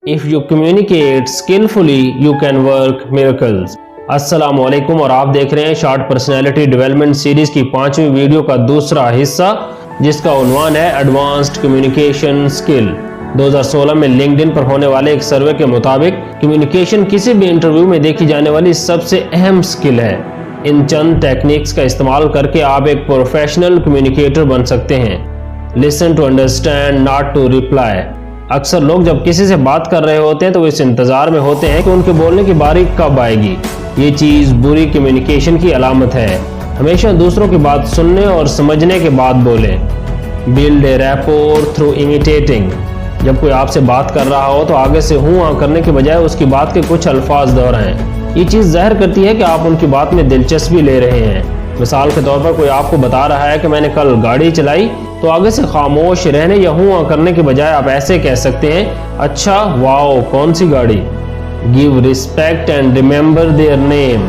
If you communicate skillfully, you can work miracles. अस्सलाम वालेकुम और आप देख रहे हैं शॉर्ट पर्सनैलिटी डेवलपमेंट सीरीज की 5वीं वीडियो का दूसरा हिस्सा, जिसका उन्वान है एडवांस्ड कम्युनिकेशन स्किल। 2016 में लिंक्डइन पर होने वाले एक सर्वे के मुताबिक कम्युनिकेशन किसी भी इंटरव्यू में देखी जाने वाली सबसे अहम स्किल है। इन चंद टेक्निक्स का इस्तेमाल करके आप एक प्रोफेशनल कम्युनिकेटर बन सकते हैं। Listen to understand, not to reply. अक्सर लोग जब किसी से बात कर रहे होते हैं तो वो इस इंतजार में होते हैं कि उनके बोलने की बारी कब आएगी। ये चीज़ बुरी कम्युनिकेशन की अलामत है। हमेशा दूसरों की बात सुनने और समझने के बाद बोलें। Build a rapport through imitating. जब कोई आपसे बात कर रहा हो तो आगे से हूँ हाँ करने के बजाय उसकी बात के कुछ अल्फाज दोहराएं। ये चीज़ ज़ाहिर करती है कि आप उनकी बात में दिलचस्पी ले रहे हैं। मिसाल के तौर पर कोई आपको बता रहा है कि मैंने कल गाड़ी चलाई, तो आगे से खामोश रहने या हूँ हाँ करने के बजाय आप ऐसे कह सकते हैं, अच्छा वाओ कौन सी गाड़ी। Give respect and remember their name.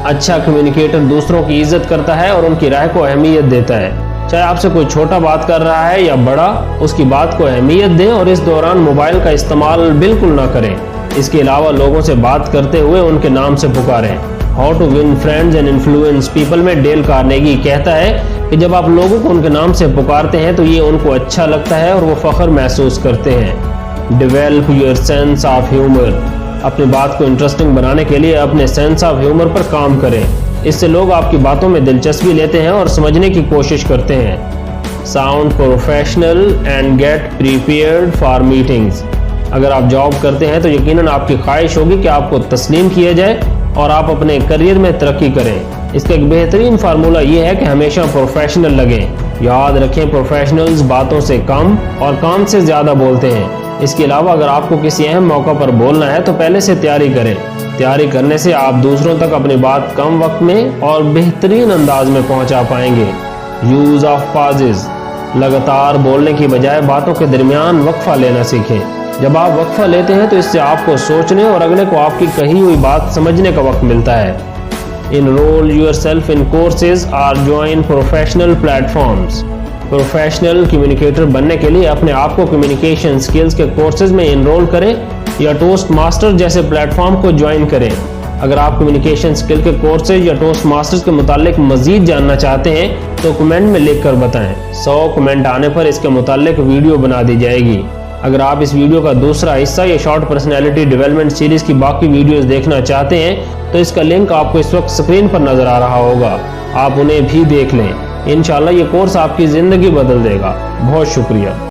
अच्छा कम्युनिकेटर दूसरों की इज्जत करता है और उनकी राय को अहमियत देता है। चाहे आपसे कोई छोटा बात कर रहा है या बड़ा, उसकी बात को अहमियत दें और इस दौरान मोबाइल का इस्तेमाल बिल्कुल ना करें। इसके अलावा लोगों से बात करते हुए उनके नाम से पुकारें। How to win friends and influence people में डेल कार्नेगी कहता है कि जब आप लोगों को उनके नाम से पुकारते हैं तो ये उनको अच्छा लगता है और वो फख्र महसूस करते हैं। Develop your sense of humour. अपनी बात को इंटरेस्टिंग बनाने के लिए अपने सेंस ऑफ ह्यूमर पर काम करें। इससे लोग आपकी बातों में दिलचस्पी लेते हैं और समझने की कोशिश करते हैं। Sound professional and get prepared for meetings. अगर आप जॉब करते हैं तो यकीनन आपकी ख्वाहिश होगी कि आपको तस्लीम किया जाए और आप अपने करियर में तरक्की करें। इसका एक बेहतरीन फार्मूला ये है कि हमेशा प्रोफेशनल लगें। याद रखें, प्रोफेशनल्स बातों से कम और काम से ज़्यादा बोलते हैं। इसके अलावा अगर आपको किसी अहम मौका पर बोलना है तो पहले से तैयारी करें। तैयारी करने से आप दूसरों तक अपनी बात कम वक्त में और बेहतरीन अंदाज में पहुंचा पाएंगे। Use of pauses. लगातार बोलने की बजाय बातों के दरमियान वक्फा लेना सीखें। जब आप वक्फा लेते हैं तो इससे आपको सोचने और अगले को आपकी कही हुई बात समझने का वक्त मिलता है। इनरोल योरसेल्फ इन कोर्सेज और join professional platforms. Professional communicator बनने के लिए अपने आप को कम्युनिकेशन स्किल्स के कोर्सेज में इनरोल करें या टोस्ट मास्टर जैसे प्लेटफॉर्म को ज्वाइन करें। अगर आप कम्युनिकेशन स्किल के कोर्सेज या टोस्ट मास्टर्स के मुतालिक मजीद जानना चाहते हैं तो कमेंट में लिख कर बताएं। 100 कमेंट आने पर इसके मुतालिक वीडियो बना दी जाएगी। अगर आप इस वीडियो का दूसरा हिस्सा या शॉर्ट पर्सनैलिटी डेवलपमेंट सीरीज की बाकी वीडियोस देखना चाहते हैं तो इसका लिंक आपको इस वक्त स्क्रीन पर नजर आ रहा होगा, आप उन्हें भी देख लें। इंशाल्लाह ये कोर्स आपकी ज़िंदगी बदल देगा। बहुत शुक्रिया।